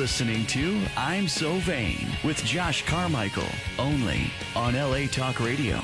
listening to I'm So Vain with Josh Carmichael, only on LA Talk Radio.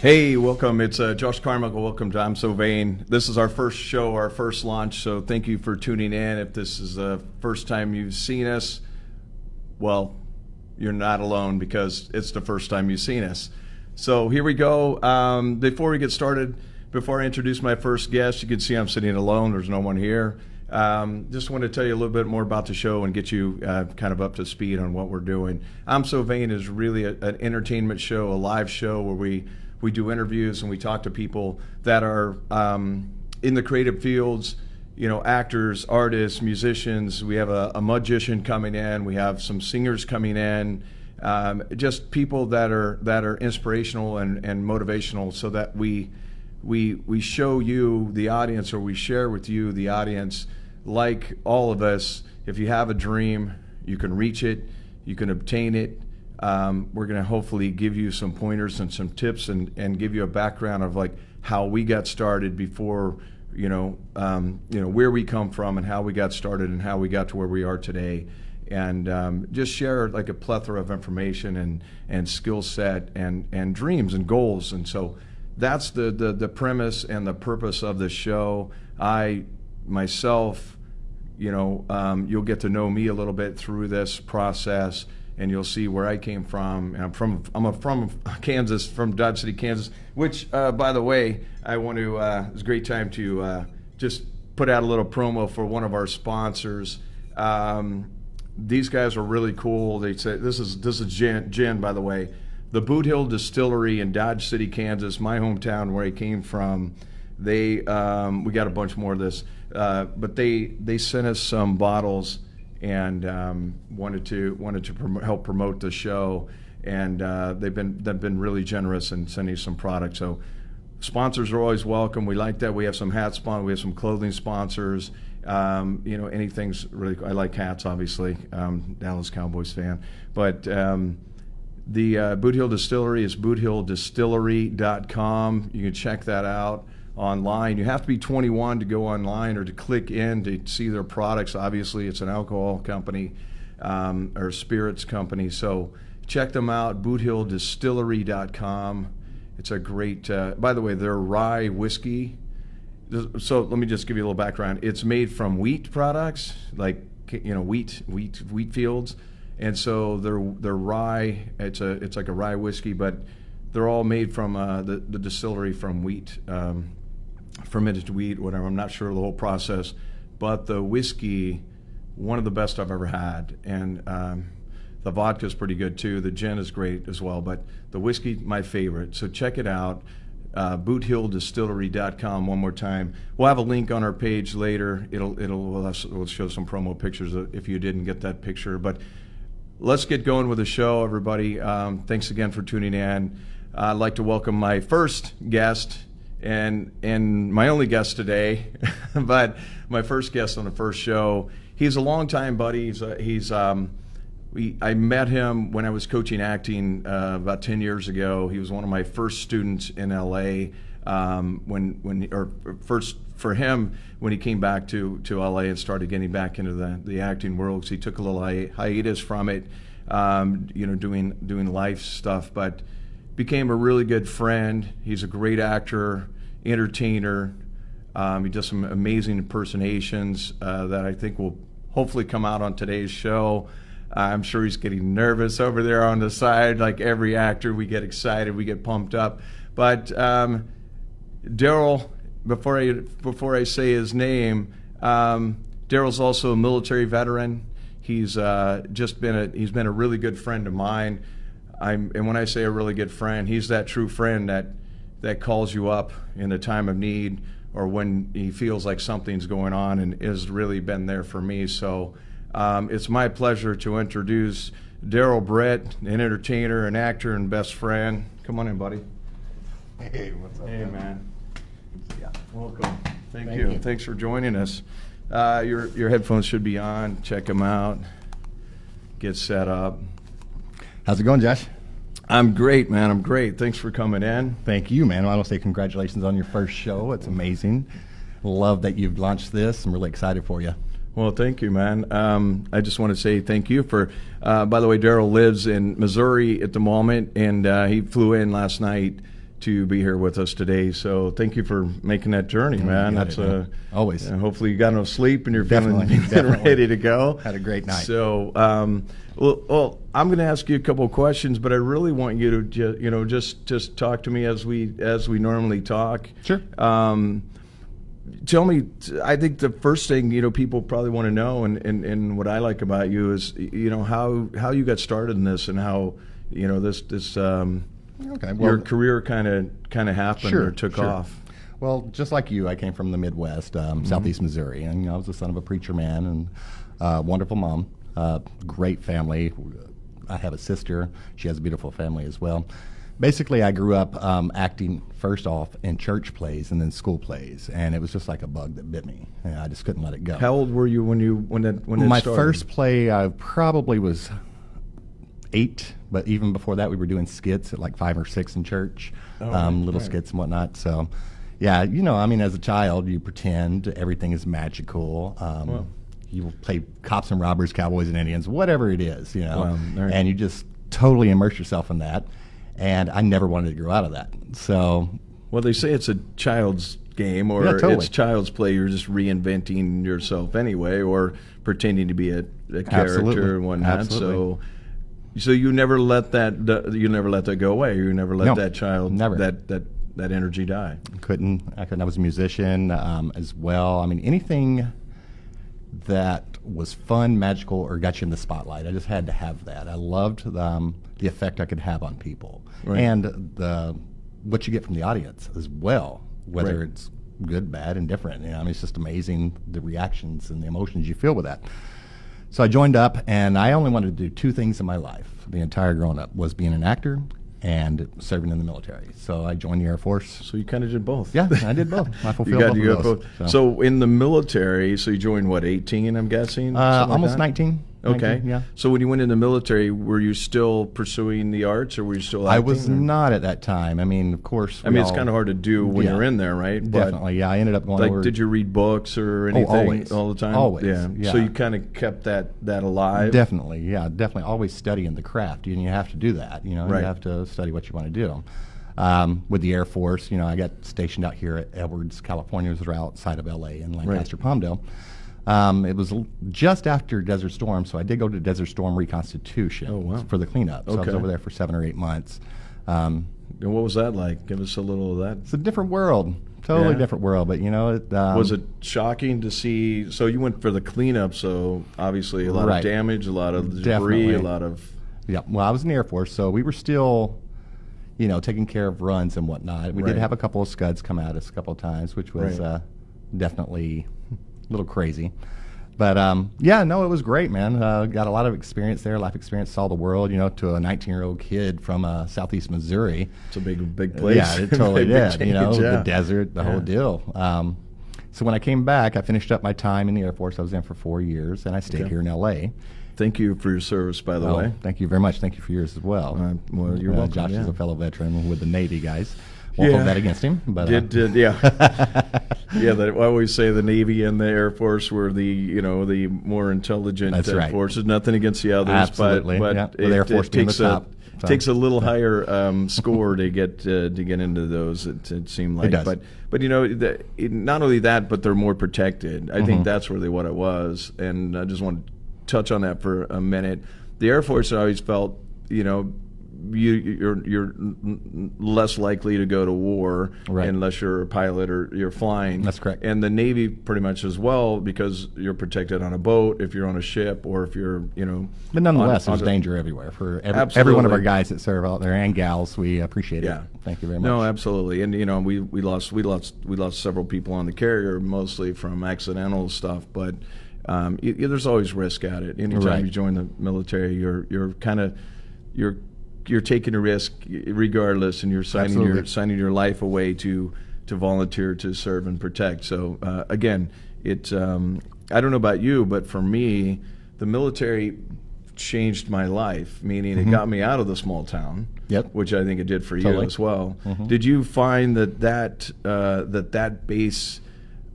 Hey, welcome. It's Josh Carmichael. Welcome to I'm So Vain. This is our first show, our first launch, so thank you for tuning in. If this is the first time you've seen us, well, you're not alone because it's the first time you've seen us. So here we go. Before we get started, before I introduce my first guest, you can see I'm sitting alone. There's no one here. Just want to tell you a little bit more about the show and get you kind of up to speed on what we're doing. I'm So Vain is really an entertainment show, a live show where we do interviews and we talk to people that are in the creative fields, you know, actors, artists, musicians. We have a magician coming in. We have some singers coming in. Just people that are inspirational and motivational, so that we show you the audience, or we share with you the audience, like all of us. If you have a dream, you can reach it, you can obtain it. We're going to hopefully give you some pointers and some tips and give you a background of like how we got started before, where we come from and how we got started and how we got to where we are today. And just share like a plethora of information and skill set and dreams and goals. And so that's the premise and the purpose of the show. I myself, you'll get to know me a little bit through this process, and you'll see where I came from. And I'm from Kansas, from Dodge City, Kansas, which, by the way, I want to, it's a great time to just put out a little promo for one of our sponsors. These guys are really cool. They say, this is gin, by the way. The Boot Hill Distillery in Dodge City, Kansas, my hometown where I came from. We got a bunch more of this, but they sent us some bottles and wanted to help promote the show, and they've been really generous in sending some products. So sponsors are always welcome. We like that. We have some hat sponsors. We have some clothing sponsors. Anything's really. I like hats, obviously. Dallas Cowboys fan, but the Boot Hill Distillery is boothilldistillery.com. You can check that out online. You have to be 21 to go online or to click in to see their products. Obviously, it's an alcohol company or spirits company. So check them out, boothilldistillery.com. It's a great, by the way, their rye whiskey. So let me just give you a little background. It's made from wheat products, like, wheat fields. And so they're rye, it's like a rye whiskey, but they're all made from the distillery from wheat, fermented wheat, whatever. I'm not sure of the whole process, but the whiskey, one of the best I've ever had. And the vodka's pretty good too. The gin is great as well, but the whiskey, my favorite. So check it out, boothilldistillery.com. One more time. We'll have a link on our page later. We'll show some promo pictures if you didn't get that picture. But let's get going with the show, everybody. Thanks again for tuning in. I'd like to welcome my first guest and my only guest today, but my first guest on the first show. He's a longtime buddy. I met him when I was coaching acting about 10 years ago. He was one of my first students in LA. First for him when he came back to LA and started getting back into the acting world. So he took a little hiatus from it, doing life stuff, but became a really good friend. He's a great actor, entertainer. He does some amazing impersonations that I think will hopefully come out on today's show. I'm sure he's getting nervous over there on the side. Like every actor, we get excited, we get pumped up. But Daryl, before I say his name, Daryl's also a military veteran. He's been a really good friend of mine. And when I say a really good friend, he's that true friend that calls you up in a time of need or when he feels like something's going on, and has really been there for me. So it's my pleasure to introduce Daryl Brett, an entertainer, an actor, and best friend. Come on in, buddy. Hey, what's up? Hey, man. Yeah. Welcome. Thank you. Thanks for joining us. Your headphones should be on. Check them out. Get set up. How's it going, Josh? I'm great, man. I'm great. Thanks for coming in. Thank you, man. I want to say congratulations on your first show. It's amazing. Love that you've launched this. I'm really excited for you. Well, thank you, man. I just want to say thank you for, by the way, Daryl lives in Missouri at the moment, and he flew in last night to be here with us today. So thank you for making that journey, man. That's always. Hopefully you got no sleep and you're Definitely. feeling ready to go. Had a great night. So, well, I'm going to ask you a couple of questions, but I really want you to just talk to me as we normally talk. Sure. Tell me, I think the first thing, people probably want to know, and what I like about you is, how you got started in this, and how, this Okay. Well, your career kind of happened or took off. Well, just like you, I came from the Midwest, Southeast Missouri, and I was the son of a preacher man and wonderful mom, great family. I have a sister; she has a beautiful family as well. Basically, I grew up acting first off in church plays and then school plays, and it was just like a bug that bit me. And I just couldn't let it go. How old were you when it My started? first play, I probably was 8, but even before that, we were doing skits at like 5 or 6 in church, little skits and whatnot. So, yeah, as a child, you pretend everything is magical. You will play cops and robbers, cowboys and Indians, whatever it is, and you just totally immerse yourself in that. And I never wanted to grow out of that. So, well, they say it's a child's game, or it's child's play. You're just reinventing yourself anyway, or pretending to be a character and whatnot. Absolutely. So you never let that go away. You never let that child that energy die. I couldn't. I was a musician as well. I mean, anything that was fun, magical, or got you in the spotlight, I just had to have that. I loved the effect I could have on people, and what you get from the audience as well, whether it's good, bad, and different. It's just amazing the reactions and the emotions you feel with that. So I joined up, and I only wanted to do 2 things in my life, the entire growing up, was being an actor and serving in the military. So I joined the Air Force. So you kind of did both. Yeah, I did both. I fulfilled both of those. So in the military, so you joined, 18, I'm guessing? Almost 19. Okay. 19, yeah. So when you went in the military, were you still pursuing the arts, or were you still acting? I was not at that time. Of course. It's kind of hard to do when you're in there, right? Definitely, yeah. I ended up going over. Did you read books or anything always. all the time? Always, yeah. So you kind of kept that alive? Definitely, yeah. Definitely. Always studying the craft. You have to do that. You have to study what you want to do. With the Air Force, I got stationed out here at Edwards, California, which was outside of L.A. in Lancaster, Palmdale. It was just after Desert Storm, so I did go to Desert Storm reconstitution for the cleanup. So I was over there for 7 or 8 months. And what was that like? Give us a little of that. It's a different world, totally different world. But was it shocking to see? So you went for the cleanup, so obviously a lot of damage, a lot of debris, a lot of. Yeah. Well, I was in the Air Force, so we were still, taking care of runs and whatnot. We did have a couple of scuds come at us a couple of times, which was definitely a little crazy. But it was great, man. Got a lot of experience there, life experience, saw the world, to a 19-year-old kid from Southeast Missouri. It's a big place. Yeah, it totally did. Change, the desert, the whole deal. So when I came back, I finished up my time in the Air Force. I was in for 4 years, and I stayed here in L.A. Thank you for your service, by the way. Thank you very much. Thank you for yours as well. Well, you're welcome. Josh is a fellow veteran with the Navy guys. Won't hold that against him. But I always say the Navy and the Air Force were the more intelligent forces. Nothing against the others, absolutely. but the Air Force being the top. Takes a little higher score to get into those. It seemed like, it does. But not only that, but they're more protected. I think that's really what it was, and I just want to touch on that for a minute. The Air Force, I always felt, you're less likely to go to war Right. unless you're a pilot or you're flying. That's correct. And the Navy pretty much as well, because you're protected on a boat if you're on a ship or if you're But nonetheless, on there's danger everywhere for every one of Absolutely. our guys that serve out there and gals. We appreciate Yeah. it. Thank you very much. No, absolutely, and we lost several people on the carrier, mostly from accidental stuff, but there's always risk at it. Anytime Right. you join the military, you're taking a risk regardless, and you're signing your life away to volunteer to serve and protect. So again, I don't know about you, but for me, the military changed my life, meaning it got me out of the small town. Yep. Which I think it did for you Totally. as well. Did you find that base,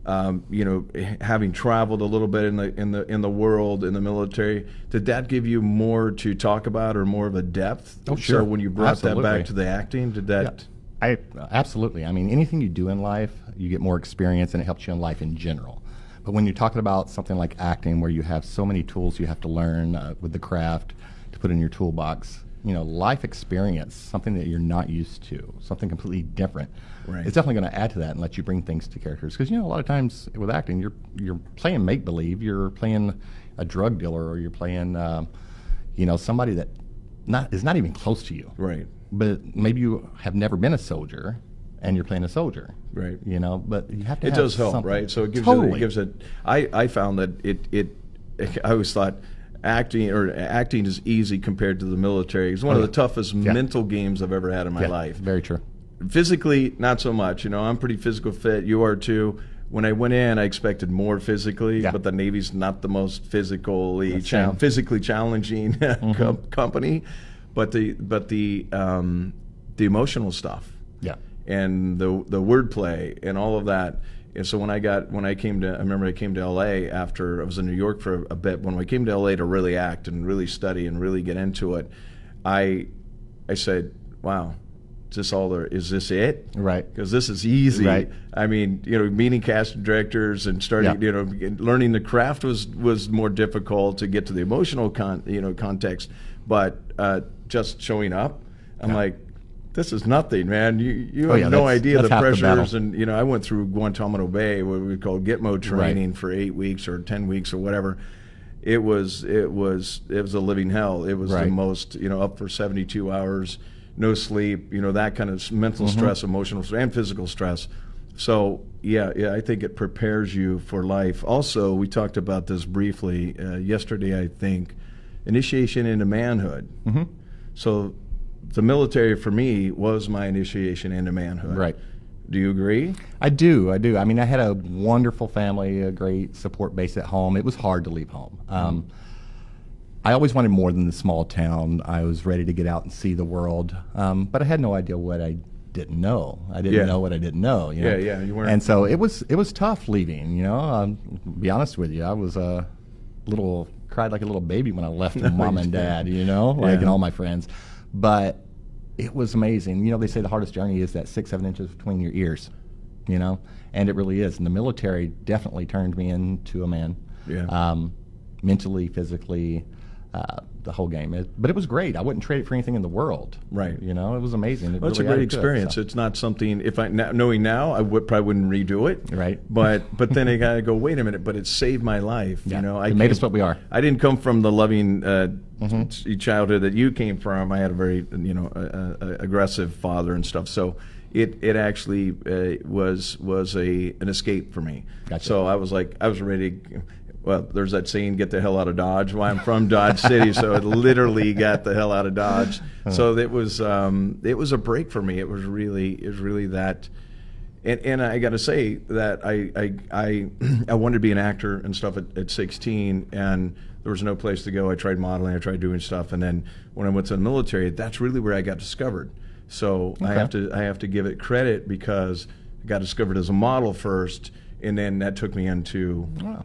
having traveled a little bit in the world, in the military, did that give you more to talk about or more of a depth? Oh, sure. So when you brought Absolutely. that back to the acting, did that? Absolutely. I mean, anything you do in life, you get more experience, and it helps you in life in general. But when you're talking about something like acting, where you have so many tools you have to learn with the craft to put in your toolbox, life experience, something that you're not used to, something completely different. Right. It's definitely going to add to that and let you bring things to characters. Because a lot of times with acting, you're playing make believe, you're playing a drug dealer, or you're playing, somebody that is not even close to you. Right. But maybe you have never been a soldier, and you're playing a soldier. Right. But you have to. It have does help, something. right? So it gives Totally. I found that I always thought acting is easy compared to the military. It's one of the toughest mental games I've ever had in my life. Very true. Physically, not so much. I'm pretty physical fit. You are too. When I went in, I expected more physically, but the Navy's not the most physically challenging company. But the emotional stuff, and the wordplay and all of that. And so I remember I came to LA after I was in New York for a bit. When I came to LA to really act and really study and really get into it, I said, "Wow, is this it?" Right. Because this is easy. Right. I mean, meeting casting directors and starting, learning the craft was more difficult to get to the emotional context. But just showing up, I'm like, this is nothing, man. You have no idea the pressures. And I went through Guantanamo Bay, what we call Gitmo training for 8 weeks or 10 weeks or whatever. It was a living hell. It was the most, up for 72 hours, no sleep, that kind of mental stress, emotional stress, and physical stress. So yeah, I think it prepares you for life. Also, we talked about this briefly yesterday, I think, initiation into manhood. So the military for me was my initiation into manhood. Right. Do you agree? I do. I mean, I had a wonderful family, a great support base at home. It was hard to leave home. I always wanted more than the small town. I was ready to get out and see the world, but I had no idea what I didn't know. I didn't know what I didn't know. Yeah, you weren't. And so it was tough leaving. To be honest with you, I was cried like a little baby when I left mom and dad. And all my friends, but it was amazing. They say the hardest journey is that 6-7 inches between your ears. And it really is. And the military definitely turned me into a man. Yeah. Mentally, physically, the whole game. But it was great. I wouldn't trade it for anything in the world. Right. It was amazing. It It's really a great added to it, experience. so. It's not something, knowing now, I probably wouldn't redo it. Right. But then I got to go, wait a minute, but it saved my life. Yeah. It made us what we are. I didn't come from the loving childhood that you came from. I had a very, aggressive father and stuff. So it actually was an escape for me. Gotcha. So I was ready to, well, there's that saying, get the hell out of Dodge. Well, I'm from Dodge City, so it literally got the hell out of Dodge. So it was a break for me. It was really that. And I got to say that I wanted to be an actor and stuff at 16, and there was no place to go. I tried modeling, I tried doing stuff, and then when I went to the military, that's really where I got discovered. So I have to give it credit because I got discovered as a model first, and then that took me into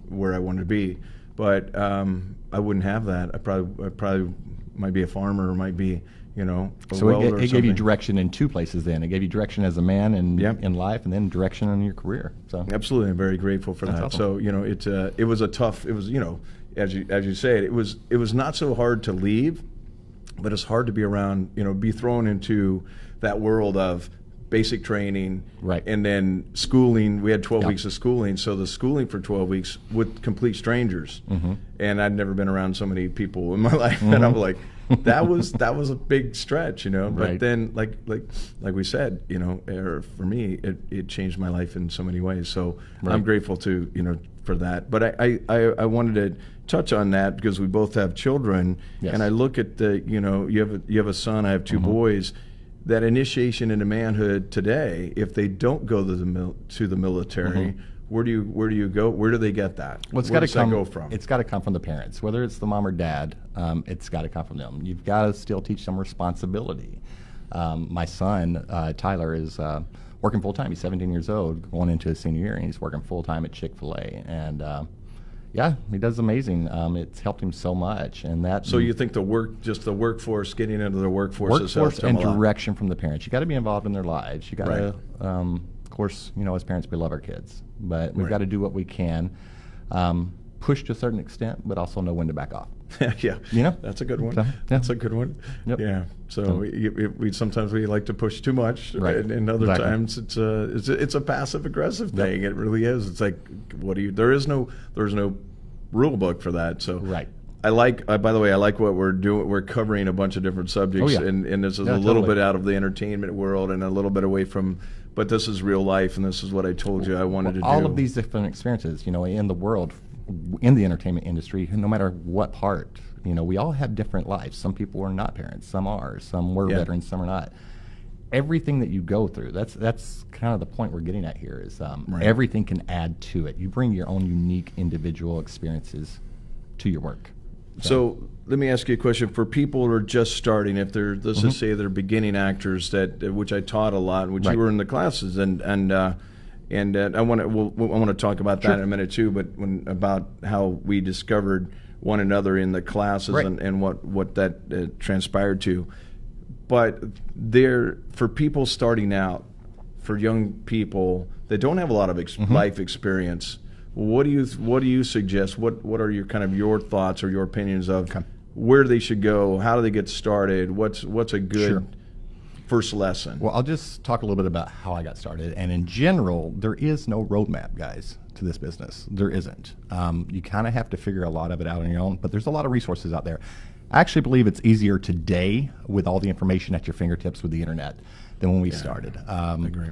where I wanted to be. But I wouldn't have that. I probably might be a farmer, or might be, a so welder it gave you direction in two places then. It gave you direction as a man in life, and then direction in your career. So absolutely, I'm very grateful for that. Awesome. So it was a tough. It was as you say, it was not so hard to leave, but it's hard to be around, be thrown into that world of basic training, right, and then schooling. We had 12 weeks of schooling, so the schooling for 12 weeks with complete strangers, and I'd never been around so many people in my life, and I'm like, that was a big stretch, But Right. then, like we said, or for me, it changed my life in so many ways. So Right. I'm grateful to for that. But I wanted to touch on that because we both have children, Yes. and I look at you have a son, I have two boys. That initiation into manhood today, if they don't go to the military, where do you go? Where do they get that? Well, Where does that go from? It's got to come from the parents, whether it's the mom or dad. It's got to come from them. You've got to still teach them responsibility. My son Tyler is working full time. He's 17 years old, going into his senior year, and he's working full time at Chick-fil-A. And yeah, he does amazing. It's helped him so much, and that. So you think the workforce, getting into the workforce has helped him and a lot? direction from the parents. You got to be involved in their lives. You got to, Right. of course, as parents, we love our kids, but we've Right. got to do what we can, push to a certain extent, but also know when to back off. Yeah, that's a good one. So, yeah. That's a good one. Yep. Yeah. So we sometimes we like to push too much, Right. and other Exactly. times it's a passive aggressive thing. It really is. It's like, there's no rule book for that. So Right. by the way, I like what we're doing. We're covering a bunch of different subjects, Oh, yeah. and this is Yeah, a little totally. bit out of the entertainment world and a little bit away from. But this is real life, and this is what I told you I wanted to do. All of these different experiences, in the world, in the entertainment industry, no matter what part, we all have different lives. Some people are not parents, some are, some were Yeah. veterans, some are not. Everything that you go through, that's kind of the point we're getting at here, is Right. everything can add to it. You bring your own unique individual experiences to your work. So let me ask you a question for people who are just starting. If they're, let's just say they're beginning actors, which I taught a lot, which Right. you were in the classes, and I want to talk about that in a minute too. But about how we discovered one another in the classes, Right. and what that transpired to. But for people starting out, for young people that don't have a lot of life experience, what do you suggest? What are your thoughts or your opinions of where they should go? How do they get started? What's a good Sure. first lesson? Well, I'll just talk a little bit about how I got started. And in general, there is no roadmap, guys, to this business. There isn't. You kind of have to figure a lot of it out on your own, but there's a lot of resources out there. I actually believe it's easier today with all the information at your fingertips with the internet than when we started. I agree.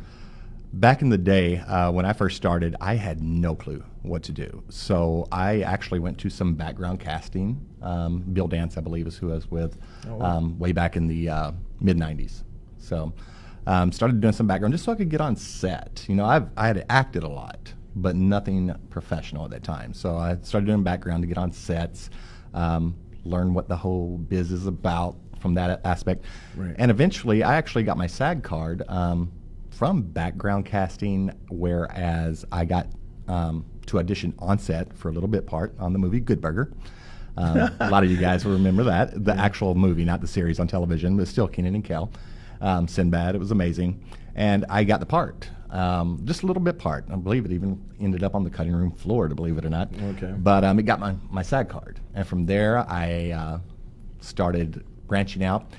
Back in the day, when I first started, I had no clue what to do. So I actually went to some background casting. Bill Dance, I believe, is who I was with way back in the mid-'90s. So started doing some background just so I could get on set. I had acted a lot, but nothing professional at that time. So I started doing background to get on sets, learn what the whole biz is about from that aspect. Right. And eventually, I actually got my SAG card from background casting, whereas I got to audition on set for a little bit part on the movie Good Burger. A lot of you guys will remember that, the actual movie, not the series on television, but still Kenan and Kel. Sinbad, it was amazing. And I got the part, just a little bit part. I believe it even ended up on the cutting room floor, to believe it or not. Okay. But it got my SAG card. And from there, I started branching out.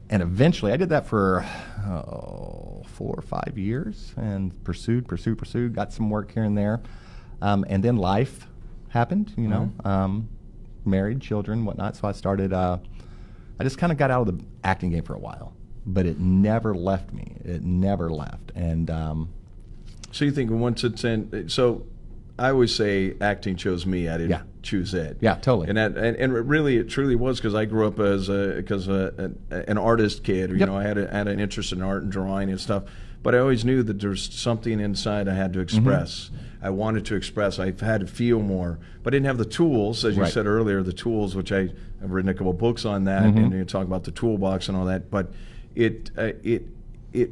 And eventually, I did that for 4 or 5 years and pursued, got some work here and there. And then life happened, married, children, whatnot. So I started, I just kind of got out of the acting game for a while. But it never left me. It never left. And So you think once it's in, so I always say acting chose me. I didn't choose it. Yeah, totally. And it truly was because I grew up as an artist kid. Yep. I had an interest in art and drawing and stuff. But I always knew that there's something inside I had to express. I wanted to express. I had to feel more, but I didn't have the tools, as you Right. said earlier. The tools, which I've written a couple of books on that, and you talk about the toolbox and all that. But it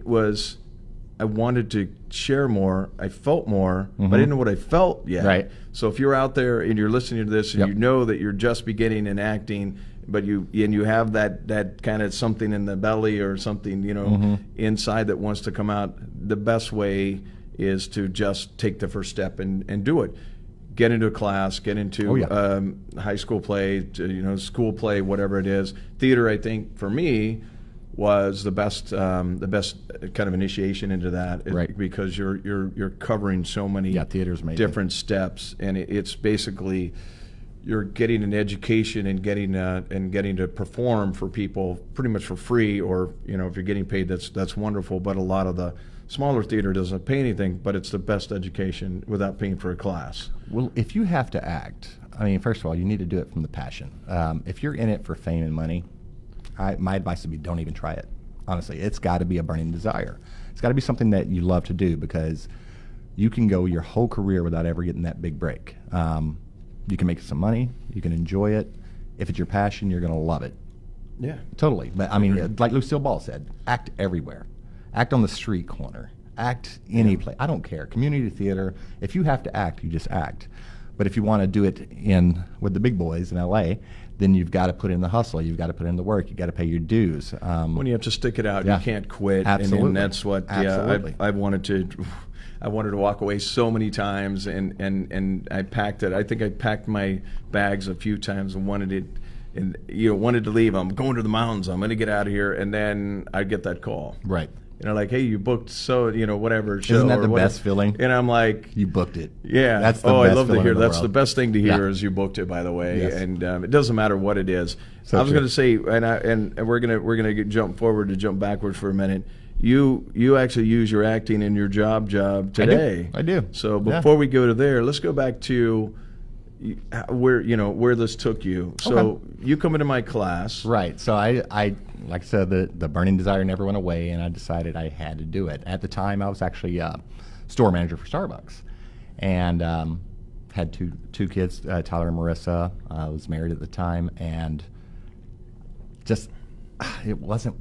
was. I wanted to share more. I felt more, but I didn't know what I felt yet. Right. So if you're out there and you're listening to this and Yep. you know that you're just beginning in acting, but you have that kind of something in the belly or something, inside that wants to come out, the best way is to just take the first step and do it. get into a class, get into Oh, yeah. high school play, school play, whatever it is. Theater, I think, for me, was the best kind of initiation into that, Right. because you're covering so many theater's amazing. different steps, and it's basically you're getting an education and getting to perform for people pretty much for free, or if you're getting paid, that's wonderful. But a lot of the smaller theater doesn't pay anything, but it's the best education without paying for a class. Well, if you have to act, I mean, first of all, you need to do it from the passion. If you're in it for fame and money, my advice would be don't even try it. Honestly, it's got to be a burning desire. It's got to be something that you love to do, because you can go your whole career without ever getting that big break. You can make some money, you can enjoy it. If it's your passion, you're going to love it. Yeah. Totally. But I mean, like Lucille Ball said, act everywhere. Act on the street corner. Act any place. I don't care. Community theater. If you have to act, you just act. But if you want to do it with the big boys in LA, then you've got to put in the hustle. You've got to put in the work. You've got to pay your dues. When you have to stick it out, Yeah. you can't quit. Absolutely. And that's what. Absolutely. I wanted to walk away so many times, and I packed it. I think I packed my bags a few times and wanted to leave. I'm going to the mountains. I'm going to get out of here, and then I'd get that call. Right. Like, hey, you booked whatever show. Isn't that the whatever. best feeling? And I'm like, You booked it. yeah. That's the I best love to feeling hear. in the That's the world. best thing to hear Yeah. is you booked it, by the way. Yes. And it doesn't matter what it is. So I was true. going to say, and we're gonna jump forward to jump backwards for a minute. You actually use your acting in your job today. I do. So Yeah. before we go to there, let's go back to where this took you. So Okay. you come into my class. Right. So I like I said, the burning desire never went away, and I decided I had to do it. At the time, I was actually store manager for Starbucks, and had two kids, Tyler and Marissa. I was married at the time, and just it wasn't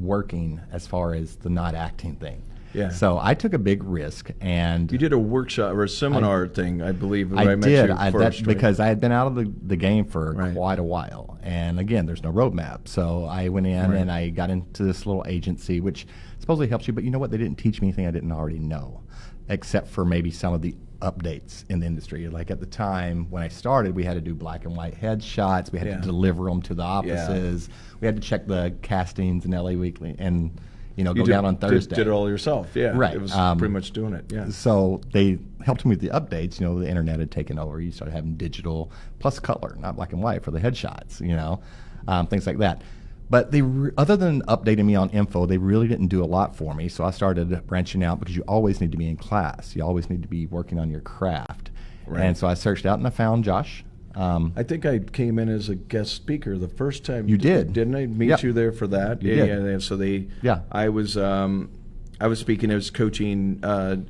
working as far as the not acting thing. Yeah. So I took a big risk, and You did a workshop or a seminar thing, I believe. Where I met did. you first, right? Because I had been out of the game for Right. quite a while. And again, there's no roadmap. So I went in Right. and I got into this little agency, which supposedly helps you. But you know what? They didn't teach me anything I didn't already know, except for maybe some of the updates in the industry. Like at the time when I started, we had to do black and white headshots. We had Yeah. to deliver them to the offices. We had to check the castings in LA Weekly and, go down on Thursday. Did it all yourself, yeah. Right. It was pretty much doing it, yeah. So they helped me with the updates. The internet had taken over. You started having digital plus color, not black and white for the headshots, things like that. But other than updating me on info, they really didn't do a lot for me. So I started branching out, because you always need to be in class. You always need to be working on your craft. Right. And so I searched out and I found Josh. I think I came in as a guest speaker the first time. You did. Didn't I meet Yep. you there for that? You yeah, did. yeah. So Yeah. I was speaking. I was coaching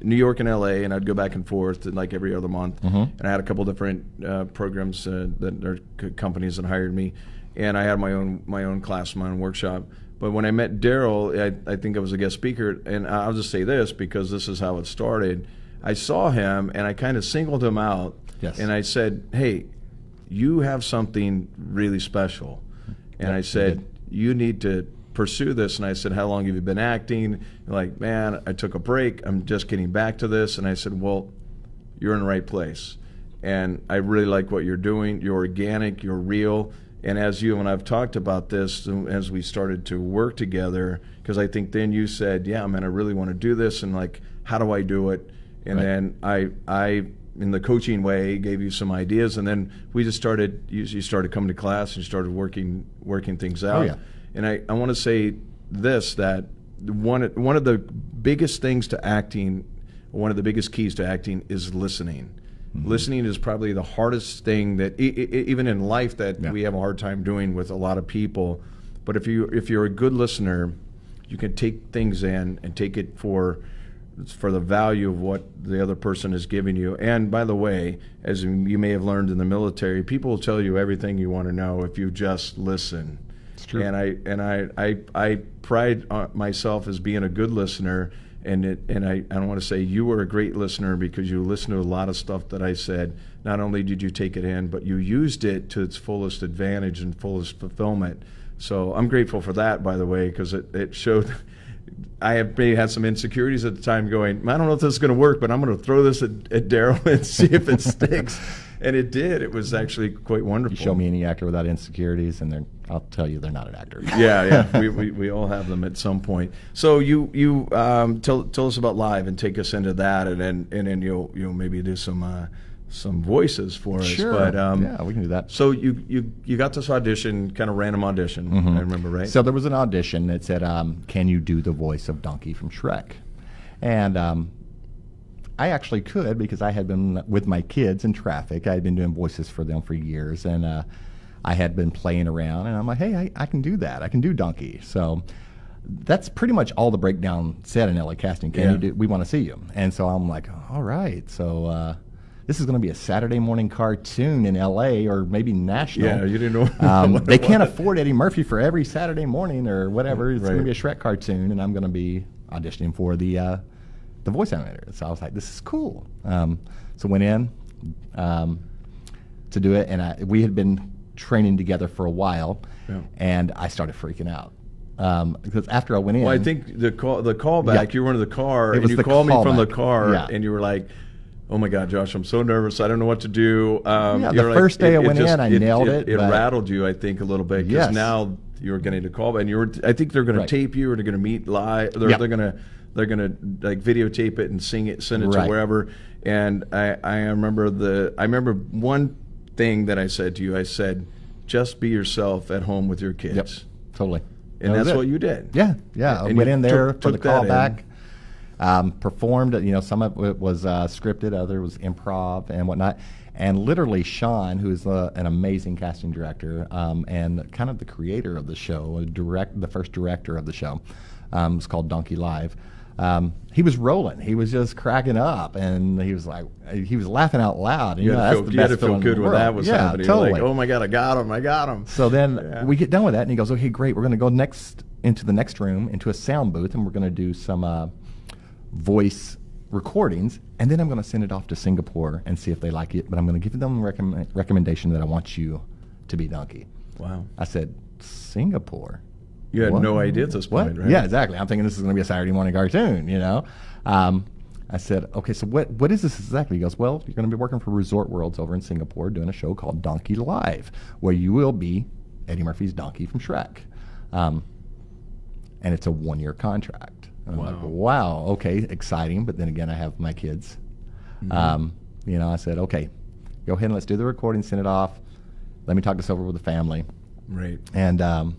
New York and LA, and I'd go back and forth like every other month. Mm-hmm. And I had a couple different programs that are companies that hired me, and I had my own class, my own workshop. But when I met Daryl, I think I was a guest speaker, and I'll just say this because this is how it started. I saw him, and I kind of singled him out, Yes. and I said, "Hey, you have something really special." And Yep, I you said, did. "You need to pursue this." And I said, "How long have you been acting?" You're like, "Man, I took a break. I'm just getting back to this." And I said, "Well, you're in the right place. And I really like what you're doing. You're organic, you're real." And as you and I've talked about this, as we started to work together, because I think then you said, "Yeah, man, I really want to do this." And like, how do I do it? And Right. then I in the coaching way, gave you some ideas, and then we just started. You started coming to class and you started working things out. Oh, yeah. And I want to say this, that one of the biggest things to acting, one of the biggest keys to acting is listening. Mm-hmm. Listening is probably the hardest thing that even in life that Yeah. we have a hard time doing with a lot of people. But if you're a good listener, you can take things in and take it for the value of what the other person is giving you. And by the way, as you may have learned in the military, people will tell you everything you want to know if you just listen. It's true. And I pride myself as being a good listener, and I want to say you were a great listener because you listened to a lot of stuff that I said. Not only did you take it in, but you used it to its fullest advantage and fullest fulfillment. So I'm grateful for that, by the way, because it showed. I had some insecurities at the time going, I don't know if this is going to work, but I'm going to throw this at Daryl and see if it sticks. And it did. It was actually quite wonderful. You show me any actor without insecurities, and I'll tell you they're not an actor. Yeah. We all have them at some point. So you tell us about Live and take us into that, and then you'll maybe do some voices for us. Sure. But, yeah, we can do that. So you got this audition, kind of random audition. I remember, right? So there was an audition that said, "Can you do the voice of Donkey from Shrek?" And I actually could, because I had been with my kids in traffic. I had been doing voices for them for years, and I had been playing around, and I'm like, hey, I can do that. I can do Donkey. So that's pretty much all the breakdown said in LA Casting. We want to see you. And so I'm like, all right. So this is going to be a Saturday morning cartoon in LA or maybe national. Yeah, you didn't know. They can't afford Eddie Murphy for every Saturday morning or whatever. It's going to be a Shrek cartoon, and I'm going to be auditioning for the voice animator. So I was like, this is cool. So went in to do it, and we had been training together for a while, and I started freaking out. Because after I went in... Well, I think the callback, you were in the car, and you called me from the car, and you were like, oh my God, Josh, I'm so nervous. I don't know what to do. The first day I went in, I nailed it. It rattled you, I think, a little bit, because now you're getting to call, and I think they're going to tape you, or they're going to meet live. They're going to like videotape it and send it to wherever. And I remember one thing that I said to you. I said, just be yourself at home with your kids. Yep, totally. And that's what you did. Yeah. I went in there for the callback, performed. Some of it was scripted, other was improv and whatnot. And literally, Sean, who is an amazing casting director and kind of the creator of the show, the first director of the show, it's called Donkey Live. He was rolling. He was just cracking up, and he was laughing out loud. And, you had to feel good when that was happening. Totally. You're like, oh my God, I got him. So then we get done with that, and he goes, okay, great. We're going to go into the next room, into a sound booth, and we're going to do some voice recordings, and then I'm going to send it off to Singapore and see if they like it. But I'm going to give them a recommendation that I want you to be Donkey. Wow. I said, Singapore? You had no idea at this point, right? Yeah, exactly. I'm thinking this is going to be a Saturday morning cartoon, I said, okay, so what is this exactly? He goes, well, you're going to be working for Resort Worlds over in Singapore doing a show called Donkey Live, where you will be Eddie Murphy's Donkey from Shrek. And it's a 1-year contract. And I'm like, wow, okay, exciting. But then again, I have my kids. I said, okay, go ahead and let's do the recording, send it off. Let me talk this over with the family. Right. And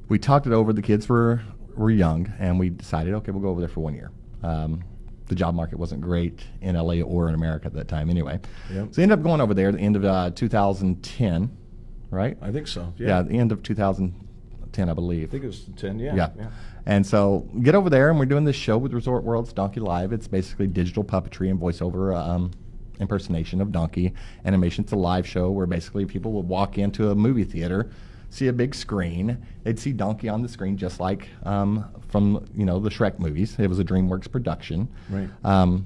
we talked it over. The kids were young, and we decided, okay, we'll go over there for 1 year. The job market wasn't great in LA or in America at that time anyway. Yep. So we ended up going over there at the end of 2010, right? I think so, Yeah, the end of 2010, I believe. I think it was 10, yeah. And so get over there, and we're doing this show with Resort Worlds, Donkey Live. It's basically digital puppetry and voiceover impersonation of Donkey animation. It's a live show where basically people would walk into a movie theater, see a big screen. They'd see Donkey on the screen, just like from the Shrek movies. It was a DreamWorks production, right?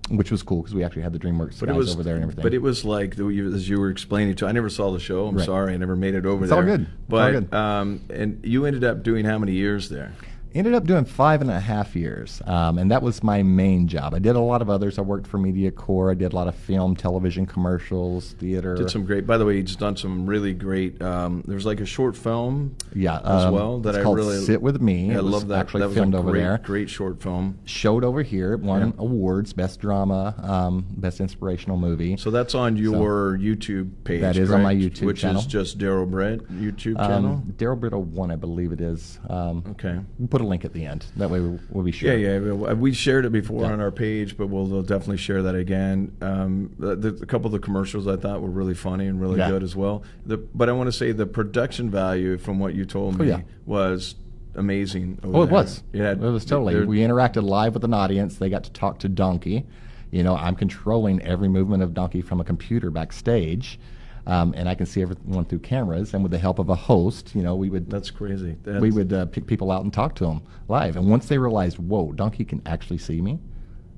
Which was cool because we actually had the DreamWorks guys over there and everything. But it was like, as you were explaining to, I never saw the show. I'm sorry, I never made it over there. It's all good. But and you ended up doing how many years there? Ended up doing 5.5 years, and that was my main job. I did a lot of others. I worked for MediaCorp. I did a lot of film, television, commercials, theater. Did some great. By the way, he's done some really great. There's like a short film, as well that it's I called really Sit With Me. I love that. Actually that was filmed a over there. Great short film. Showed over here. It won awards, best drama, best inspirational movie. So that's on your YouTube page. That is on my YouTube channel, which is just Daryl Britt YouTube channel. Daryl Britt 01, I believe it is. Okay. We'll put a link at the end. That way we'll be sure. Yeah. We shared it before on our page, but we'll definitely share that again. A couple of the commercials I thought were really funny and really good as well. But I want to say the production value from what you told me was amazing. It was. It was totally. We interacted live with an audience. They got to talk to Donkey. I'm controlling every movement of Donkey from a computer backstage. And I can see everyone through cameras, and with the help of a host, we would. That's crazy. We would pick people out and talk to them live. And once they realized, whoa, Donkey can actually see me,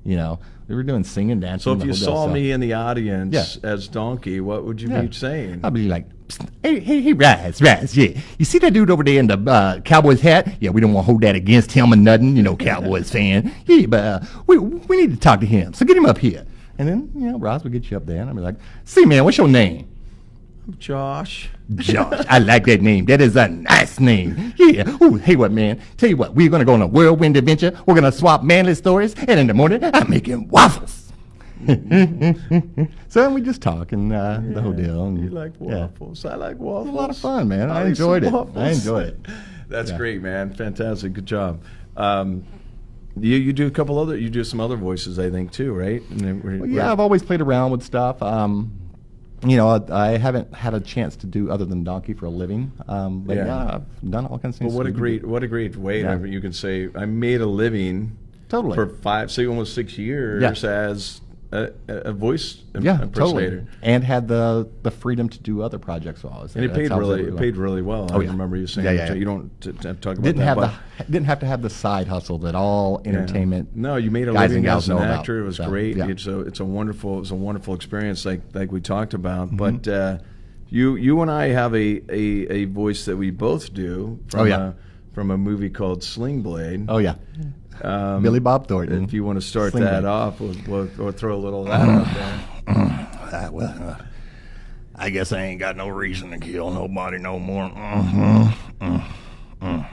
You know, we were doing singing, dancing. So if the you whole deal, saw so- me in the audience as Donkey, what would you be saying? I'd be like, hey, Raz, yeah. You see that dude over there in the Cowboys hat? Yeah, we don't want to hold that against him or nothing, you know, Cowboys fan. Yeah, but we need to talk to him, so get him up here. And then, you know, Roz would get you up there, and I'd be like, see, man, what's your name? Josh. Josh. I like that name. That is a nice name. Yeah. Ooh, hey, what, man? Tell you what, we're going to go on a whirlwind adventure. We're going to swap manly stories, and in the morning, I'm making waffles. So we just talk and the whole deal. And, you like waffles. I like waffles. It was a lot of fun, man. I like enjoyed it. waffles. I enjoyed it. That's great, man. Fantastic. Good job. You do you do some other voices, I think, too, right? And then I've always played around with stuff. You know, I haven't had a chance to do other than Donkey for a living. But I've done all kinds of things. But what a great way you can say I made a living for almost 6 years as a voice impersonator. Totally. And had the freedom to do other projects while I was there. And it paid really well. I remember you saying you don't talk about didn't have to have the side hustle that all entertainment. No, you made a guys living and gals as an know actor. about. It was So, great. yeah. It's a wonderful experience like we talked about. But you and I have a voice that we both do from a movie called Sling Blade. Oh yeah. Billy Bob Thornton. If you want to start that off, we'll throw a little of that out there. I guess I ain't got no reason to kill nobody no more.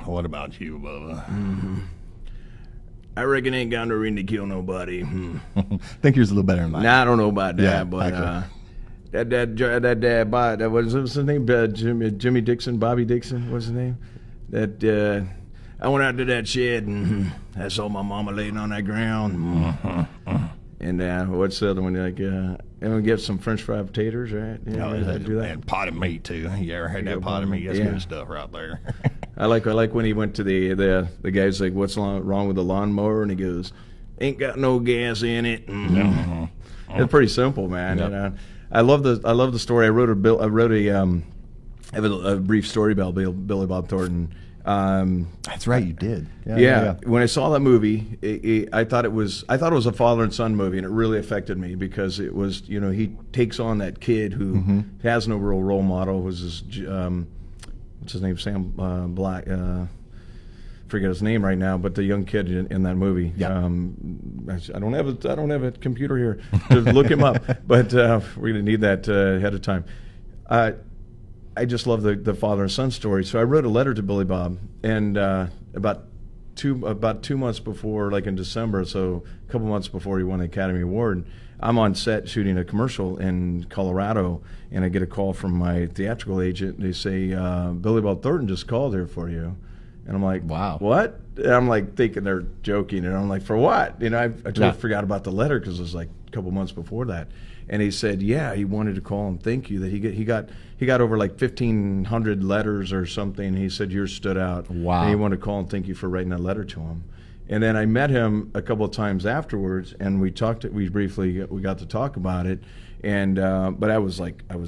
What about you, Bubba? I reckon I ain't got no reason to kill nobody. Think yours a little better than mine. Nah, I don't know about that, Yeah, but actually. that what's his name? Jimmy Dixon, Bobby Dixon. What's his name? I went out to that shed and I saw my mama laying on that ground. And what's the other one? Like, I'm gonna get some French fried potatoes, right? Yeah, do that. And potted meat too. You ever had that potted meat? That's good stuff right there. I like when he went to the guy's like, "What's wrong with the lawnmower?" And he goes, "Ain't got no gas in it." It's pretty simple, man. Yep. And, I love the story. I wrote a brief story about Billy Bob Thornton. That's right, you did. Yeah. When I saw that movie, I thought it was a father and son movie, and it really affected me because it was, you know, he takes on that kid who has no real role model. Was his what's his name? Sam Black. Forget his name right now, but the young kid in that movie. Yeah. I don't have a computer here to look him up, but we're gonna need that ahead of time. I just love the father and son story. So I wrote a letter to Billy Bob, and about 2 months before, like in December, so a couple months before he won the Academy Award, I'm on set shooting a commercial in Colorado, and I get a call from my theatrical agent. They say, Billy Bob Thornton just called here for you. And I'm like, wow, what? And I'm like thinking they're joking, and I'm like, for what? You know, I totally forgot about the letter because it was like a couple months before that. And he said, yeah, he wanted to call and thank you that he got over like 1,500 letters or something. He said yours stood out. Wow. And he wanted to call and thank you for writing that letter to him. And then I met him a couple of times afterwards, and we got to talk about it. And but I was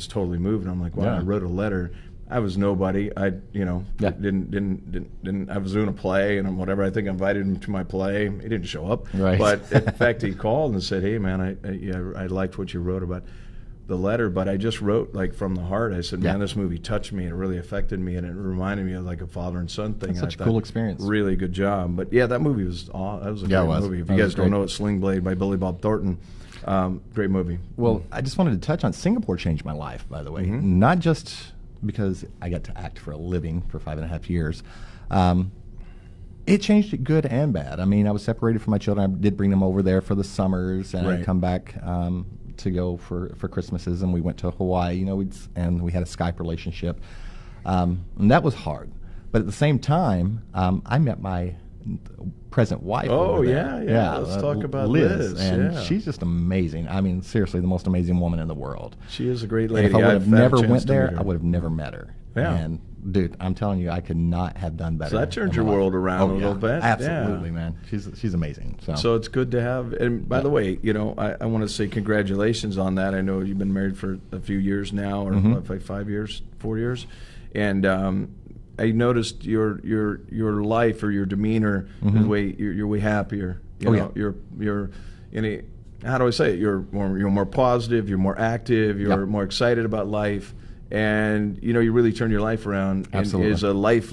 totally moved. And I'm like, wow, I wrote a letter. I was nobody. Didn't. I was doing a play and whatever. I think I invited him to my play. He didn't show up. Right. But in fact, he called and said, "Hey, man, I liked what you wrote about the letter, but I just wrote like from the heart." I said, "Man, this movie touched me. It really affected me, and it reminded me of like a father and son thing." That's such a cool experience. Really good job. But yeah, that movie was that was a great movie. If you guys don't know it, Sling Blade by Billy Bob Thornton. Great movie. Well, I just wanted to touch on Singapore changed my life, by the way. Not just because I got to act for a living for 5.5 years. It changed it good and bad. I mean, I was separated from my children. I did bring them over there for the summers, and I'd come back to go for Christmases, and we went to Hawaii, you know, and we had a Skype relationship. And that was hard. But at the same time, I met my present wife. Oh, yeah. Let's talk about Liz. And she's just amazing. I mean, seriously, the most amazing woman in the world. She is a great lady. And if I would have never went there, I would have never met her. Yeah. And, dude, I'm telling you, I could not have done better. So that turned your world around a little bit. Absolutely, man. She's amazing. So it's good to have. And by the way, you know, I want to say congratulations on that. I know you've been married for a few years now, or like 5 years, 4 years, and I noticed your life or your demeanor, the way you're way happier. You know, how do I say it? You're more positive, you're more active, you're more excited about life, and you really turn your life around. Absolutely. And is a life,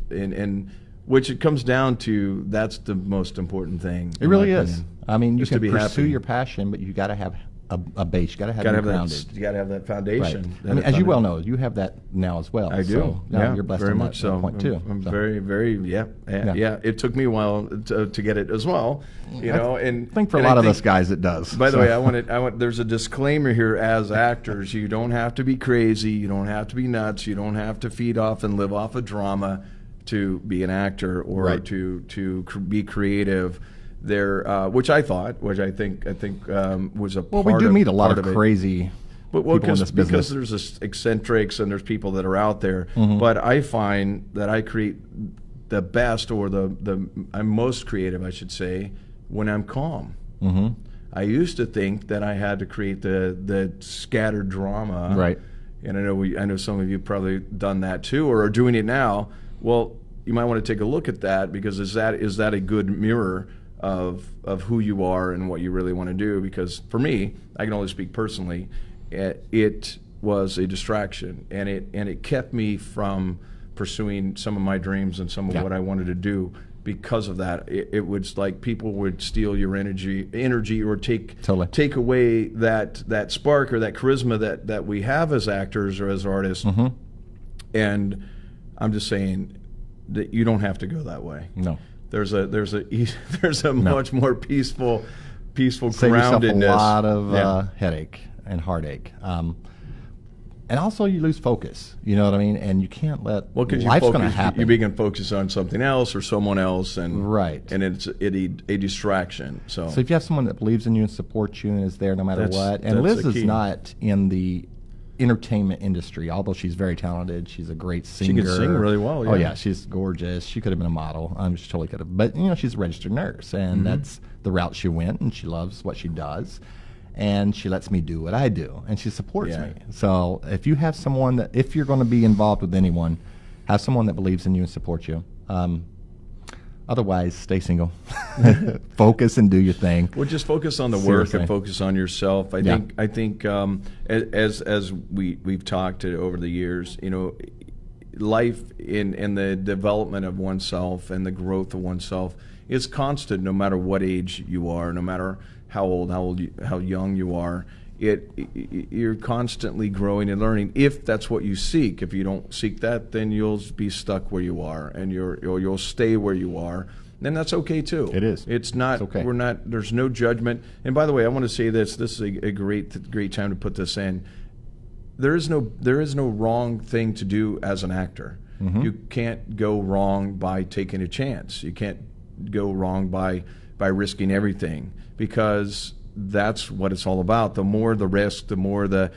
and which it comes down to. That's the most important thing. It really is. I mean, you Just to can be pursue happy. your passion, but you got to have a base. You got to have it grounded. You got to have that foundation. Right. I mean, as you well know, you have that now as well. I do. So, yeah, you're blessed very on much that so. point too. I'm So. very, very, yeah. It took me a while to get it as well, And I think for a lot of us guys, it does. By the way, there's a disclaimer here. As actors, you don't have to be crazy. You don't have to be nuts. You don't have to feed off and live off of drama to be an actor or to be creative. There, which I think was a part. Well, we do meet a lot of crazy. Well, people in this business. Because there's this eccentrics and there's people that are out there. But I find that I create the best, or I'm most creative, I should say, when I'm calm. I used to think that I had to create the scattered drama. Right. And I know some of you probably done that too, or are doing it now. Well, you might want to take a look at that, because is that a good mirror of who you are and what you really want to do? Because for me, I can only speak personally, it was a distraction, and it kept me from pursuing some of my dreams and some of what I wanted to do. Because of that, it was like people would steal your energy, or take away that spark or that charisma that we have as actors or as artists. And I'm just saying that you don't have to go that way. No. There's a much more peaceful Save yourself groundedness. a lot of headache and heartache. And also, you lose focus. You know what I mean? And you can't let Because life's going to happen. You begin to focus on something else or someone else, and and it's a distraction. So if you have someone that believes in you and supports you and is there no matter what, and Liz is not in the entertainment industry, although she's very talented. She's a great singer. She can sing really well. Yeah. Oh yeah, she's gorgeous. She could have been a model. She totally could have. But she's a registered nurse, and that's the route she went, and she loves what she does. And she lets me do what I do, and she supports me. So if you have someone if you're going to be involved with anyone, have someone that believes in you and supports you. Otherwise, stay single. Focus and do your thing. Well, just focus on the work and focus on yourself. I think as we've talked over the years, life in the development of oneself and the growth of oneself is constant, no matter what age you are, no matter how young you are. You're constantly growing and learning, if that's what you seek. If you don't seek that, then you'll be stuck where you are, and you'll stay where you are. Then that's okay too. It is. It's not. It's okay. We're not. There's no judgment. And by the way, I want to say this. This is a great time to put this in. There is no wrong thing to do as an actor. You can't go wrong by taking a chance. You can't go wrong by risking everything, because that's what it's all about. The more the risk, the more the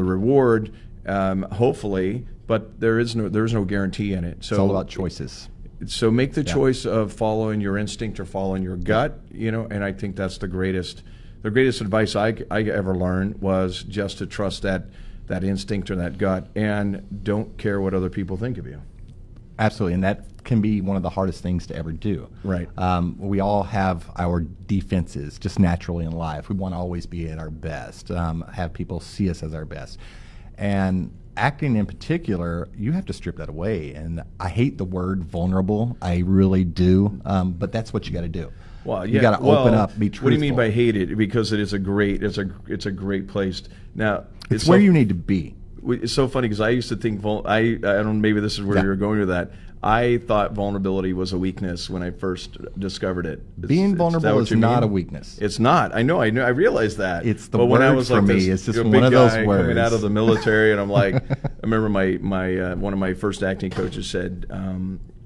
reward, hopefully. But there is no guarantee in it. So it's all about choices. So make the choice of following your instinct or following your gut. And I think that's the greatest advice I ever learned, was just to trust that instinct or that gut, and don't care what other people think of you. Absolutely, and that can be one of the hardest things to ever do. Right. We all have our defenses just naturally in life. We want to always be at our best, have people see us as our best. And acting in particular, you have to strip that away. And I hate the word vulnerable. I really do. But that's what you got to do. Well, you got to open up, be truthful. What do you mean by hate it? Because it's a great place. Now, it's where you need to be. It's so funny, because I used to think I don't. Maybe this is where you're going with that. I thought vulnerability was a weakness when I first discovered it. Being vulnerable is not a weakness. It's not. I know. I realized that. It's the word for me. It's just one of those words. Coming out of the military, and I'm like, I remember my one of my first acting coaches said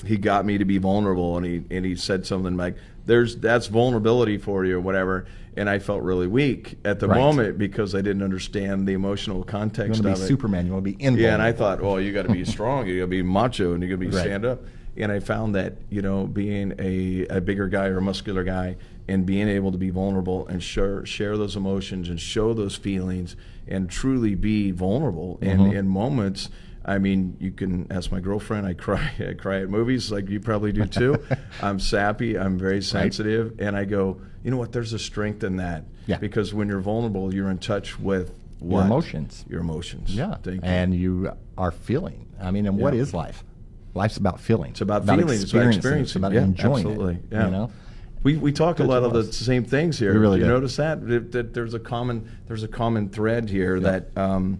he got me to be vulnerable, and he said something like, that's vulnerability for you or whatever. And I felt really weak at the moment, because I didn't understand the emotional context of it. You want to be Superman. You want to be invulnerable. Yeah, and I thought, well, you got to be strong. You got to be macho, and you got to be stand up. And I found that being a bigger guy or a muscular guy, and being able to be vulnerable and share those emotions and show those feelings and truly be vulnerable in moments, I mean, you can ask my girlfriend. I cry at movies like you probably do too. I'm sappy. I'm very sensitive. And I go, you know what? There's a strength in that. Yeah. Because when you're vulnerable, you're in touch with what? Your emotions. Your emotions. Yeah. Thank you. And you are feeling. I mean, and what is life? Life's about feeling. It's about feeling. It's about experiencing. It's about yeah, enjoying absolutely. it. Yeah. You know? We talk a lot of the same things here. We really you do. Notice that there's a common thread here that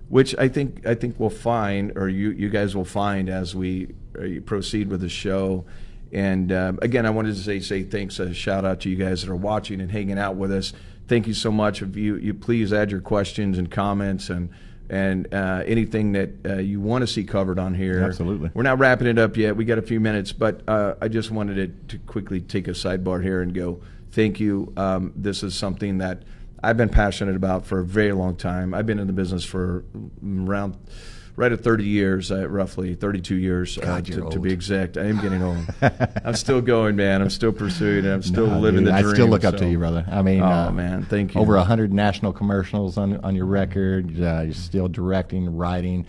which I think we'll find, or you guys will find as we proceed with the show. And again, I wanted to say thanks, a shout out to you guys that are watching and hanging out with us. Thank you so much. If you please add your questions and comments and anything that you want to see covered on here. Absolutely. We're not wrapping it up yet. We got a few minutes, but I just wanted to quickly take a sidebar here and go, thank you. This is something that I've been passionate about for a very long time. I've been in the business for around right at 30 years, roughly 32 years God, to be exact. I am getting old. I'm still going, man. I'm still pursuing it. I'm still living the dream. I still look up to you, brother. I mean, man, thank you. Over 100 national commercials on your record. You're still directing, writing,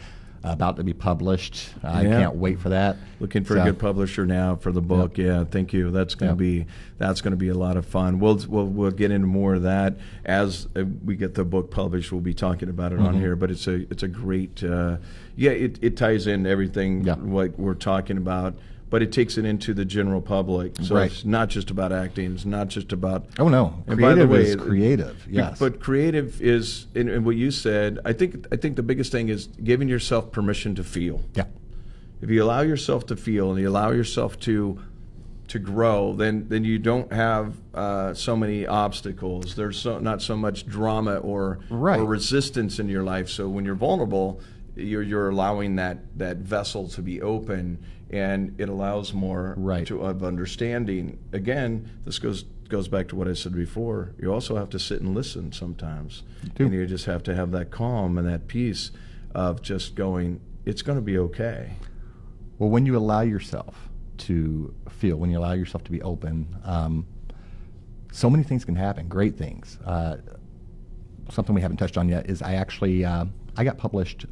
about to be published. I can't wait for that. Looking for a good publisher now for the book. Yeah, thank you. That's going to be a lot of fun. We'll get into more of that as we get the book published. We'll be talking about it on here. But it's a great it ties in everything like we're talking about. But it takes it into the general public. So it's not just about acting. It's not just about... Oh, no. And by the way, is creative, yes. But creative is, in what you said, I think the biggest thing is giving yourself permission to feel. Yeah. If you allow yourself to feel and you allow yourself to grow, then you don't have so many obstacles. There's not so much drama or resistance in your life. So when you're vulnerable, you're allowing that vessel to be open, and it allows more of understanding. Again, this goes back to what I said before. You also have to sit and listen sometimes, and you just have to have that calm and that peace of just going, it's going to be okay. Well, when you allow yourself to feel, when you allow yourself to be open, so many things can happen, great things. Something we haven't touched on yet is I actually I got published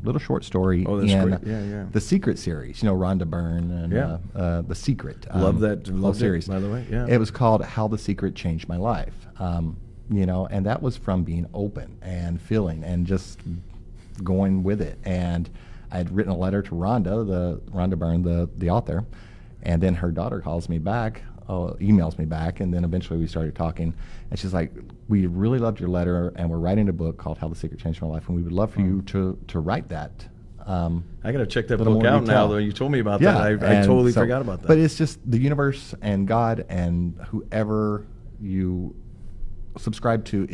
little short story in the Secret series. You know, Rhonda Byrne and The Secret. Love that series, by the way. Yeah. It was called How the Secret Changed My Life. You know, and that was from being open and feeling and just going with it. And I had written a letter to Rhonda Byrne, the author, and then her daughter calls me back. Emails me back, and then eventually we started talking, and she's like, we really loved your letter, and we're writing a book called How the Secret Changed My Life, and we would love for you to write that. I got to check that book out now, though. You told me about that. I totally forgot about that. But it's just the universe and God and whoever you subscribe to,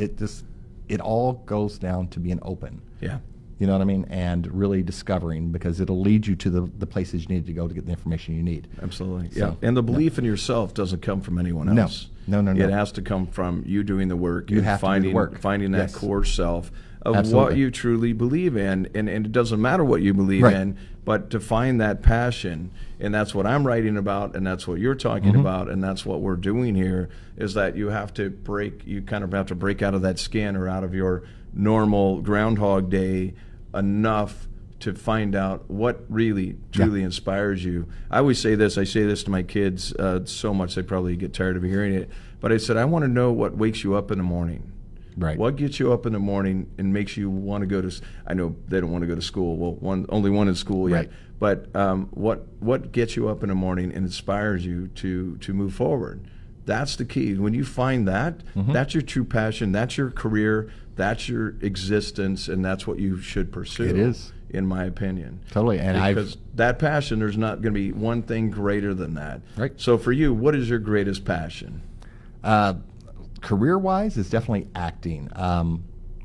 it all goes down to being open. Yeah. You know what I mean? And really discovering, because it'll lead you to the places you need to go to get the information you need. Absolutely. So, and the belief in yourself doesn't come from anyone else. No. It has to come from you doing the work. You have to do the work. Finding that core self of what you truly believe in. And it doesn't matter what you believe in, but to find that passion. And that's what I'm writing about, and that's what you're talking about, and that's what we're doing here, is that you kind of have to break out of that skin or out of your normal Groundhog Day enough to find out what really truly inspires you. I always say this to my kids so much they probably get tired of hearing it, but I said, I want to know what wakes you up in the morning. Right. What gets you up in the morning and makes you want to go to, I know they don't want to go to school, well, only one in school yet, but what gets you up in the morning and inspires you to move forward? That's the key. When you find that, that's your true passion, that's your career, that's your existence, and that's what you should pursue. It is, in my opinion. Totally. And because that passion, there's not going to be one thing greater than that. Right. So for you, what is your greatest passion? Career-wise, is definitely acting.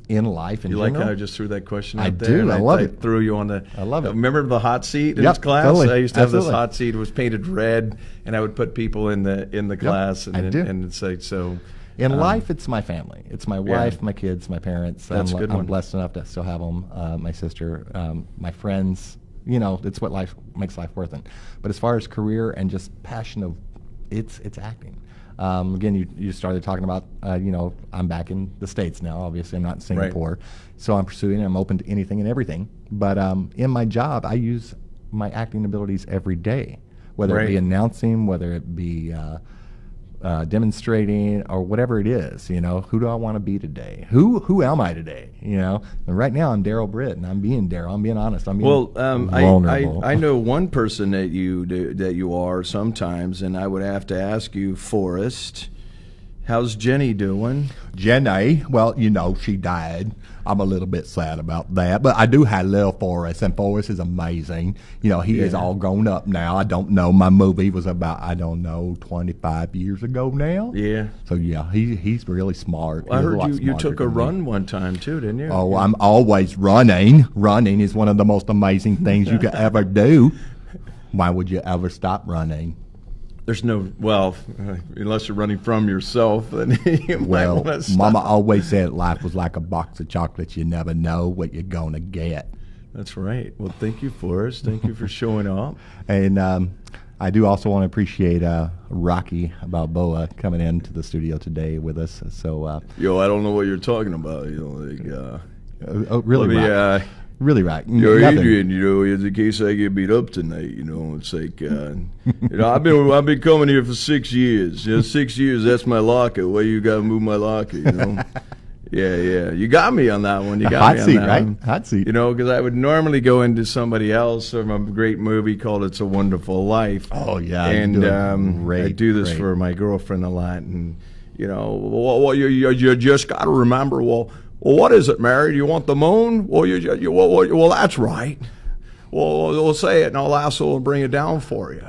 In life in you general. Like how I just threw that question out I there? do. I love it. I threw you on the... I love it. Remember the hot seat in this class? Totally. I used to have Absolutely. this hot seat. It was painted red, and I would put people in the class. And, I do. And it's like, so... In life, it's my family. It's my wife, my kids, my parents. That's a good one. I'm blessed enough to still have them. My sister, my friends. You know, it's what makes life worth it. But as far as career and just passion of, it's acting. Again, you started talking about, I'm back in the States now. Obviously, I'm not in Singapore. Right. So I'm pursuing it. I'm open to anything and everything. But in my job, I use my acting abilities every day, whether it be announcing, whether it be demonstrating, or whatever it is. Who do I want to be today? Who am I today? And right now I'm Daryl Britt, and I'm being Daryl. I'm being honest. I'm being vulnerable. I know one person that you are sometimes, and I would have to ask you, Forrest. How's Jenny doing? Jenny, well, she died. I'm a little bit sad about that, but I do have little Forrest, and Forrest is amazing. He is all grown up now. I don't know. My movie was about, 25 years ago now. Yeah. So, yeah, he's really smart. Well, I heard you took a run one time, too, didn't you? Oh, I'm always running. Running is one of the most amazing things you could ever do. Why would you ever stop running? There's unless you're running from yourself, then you might want to stop. Mama always said life was like a box of chocolates. You never know what you're going to get. That's right. Well, thank you, Forrest. Thank you for showing up. And I do also want to appreciate Rocky Balboa coming into the studio today with us. So, I don't know what you're talking about. Really, Rocky. Really right. Adrian, in case I get beat up tonight, it's like, I've been coming here for 6 years. 6 years, that's my locker. Why you got to move my locker, Yeah. You got me on that one. You got me on that one. Hot seat. Because I would normally go into somebody else from a great movie called It's a Wonderful Life. Oh, yeah. And I do this for my girlfriend a lot. And, you just got to remember, well, what is it, Mary? Do you want the moon? Well, that's right. Well, we'll say it, and I'll also bring it down for you.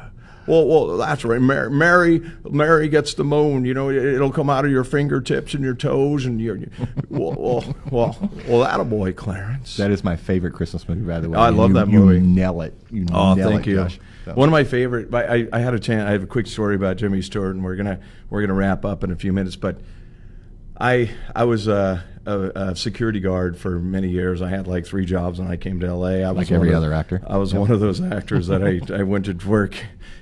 Well, that's right. Mary gets the moon. It'll come out of your fingertips and your toes, and well, attaboy, Clarence. That is my favorite Christmas movie, by the way. I love that movie. You nail it. Thank you. Josh. So. One of my favorite. I had a chance. I have a quick story about Jimmy Stewart, and we're gonna wrap up in a few minutes, but. I was a security guard for many years. I had like 3 jobs when I came to L.A. I was like every other actor. I was one of those actors that I went to work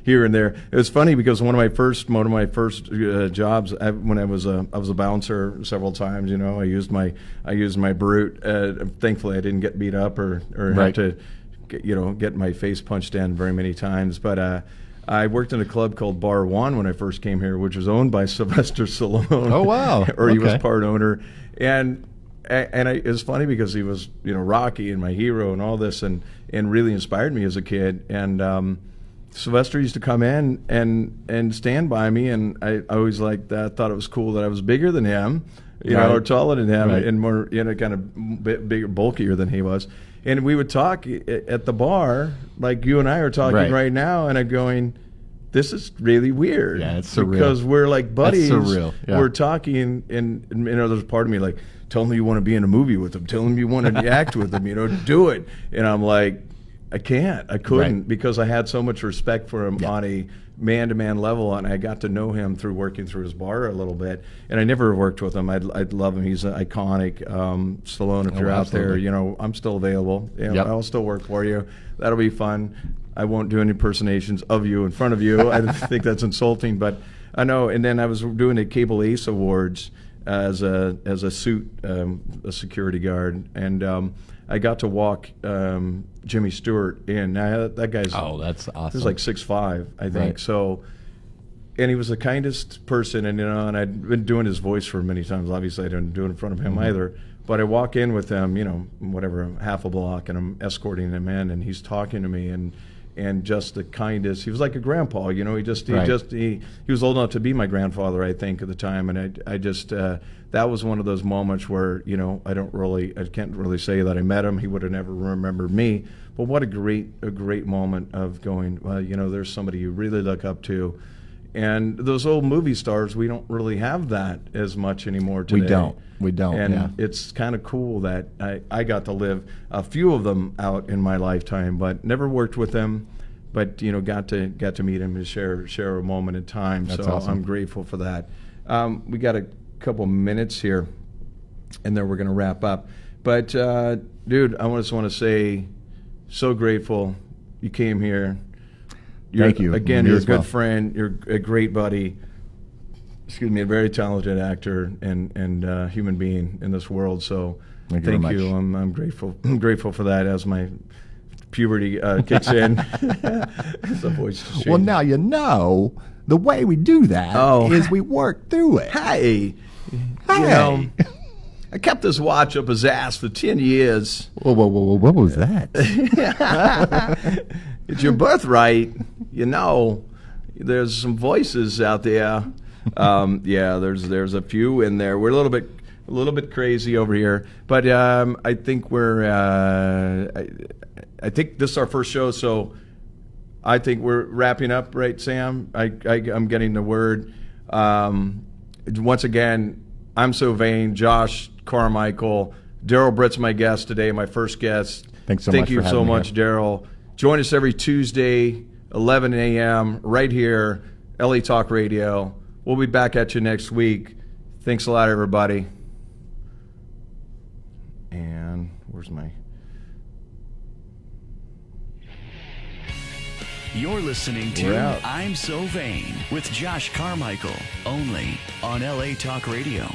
here and there. It was funny because one of my first jobs when I was a bouncer several times. I used my brute. Thankfully, I didn't get beat up or have to get my face punched in very many times, but. I worked in a club called Bar One when I first came here, which was owned by Sylvester Stallone. Oh, wow. He was part owner. And it was funny because he was, Rocky and my hero and all this and really inspired me as a kid. And Sylvester used to come in and stand by me, and I always liked that. Thought it was cool that I was bigger than him, or taller than him, and more, kind of bigger, bulkier than he was. And we would talk at the bar, like you and I are talking right now, and I'm going, this is really weird. Yeah, it's surreal. Because we're like buddies. That's surreal. Yeah. We're talking, and there's part of me like, tell him you want to be in a movie with him. Tell him you want to act with him, do it. And I'm like, I couldn't, because I had so much respect for him on a man-to-man level, and I got to know him through working through his bar a little bit. And I never worked with him. I'd love him. He's an iconic. Stallone, if you're out there, I'm still available. I'll still work for you. That'll be fun. I won't do any impersonations of you in front of you. I think that's insulting, but I know. And then I was doing the Cable Ace Awards as a a security guard, and I got to walk Jimmy Stewart in. Now, that guy's that's awesome. He was like 6'5", I think. Right. So, and he was the kindest person, and and I'd been doing his voice for many times. Obviously, I didn't do it in front of him either. But I walk in with him, half a block, and I'm escorting him in, and he's talking to me, and just the kindest. He was like a grandpa, He was old enough to be my grandfather, I think, at the time, and I just that was one of those moments where I can't really say that I met him. He would have never remembered me. But what a great moment of going, well, there's somebody you really look up to. And those old movie stars, we don't really have that as much anymore today. We don't. And it's kind of cool that I got to live a few of them out in my lifetime, but never worked with them. But got to meet him and share a moment in time. That's so awesome. I'm grateful for that. We got a couple minutes here, and then we're going to wrap up. But dude, I just want to say, so grateful you came here. Thank you. Again, you're a good friend. You're a great buddy. a very talented actor and human being in this world. So Thank you very much. I'm grateful. I'm grateful for that as my puberty kicks in. The voice changes. Well, now you know the way we do that is we work through it. Hey, Hey. you know, I kept this watch up his ass for 10 years. Whoa, what was that? It's your birthright. You know, there's some voices out there. Yeah, there's a few in there. We're a little bit crazy over here, but I think I think this is our first show, so I think we're wrapping up, right, Sam? I'm getting the word. Once again, I'm so vain. Josh Carmichael, Daryl Britt's my guest today, my first guest. Thanks so Thank much you for so having me much, Daryl. Join us every Tuesday, 11 a.m. right here, LA Talk Radio. We'll be back at you next week. Thanks a lot, everybody. And where's my... You're listening to We're out. I'm So Vain with Josh Carmichael, only on LA Talk Radio.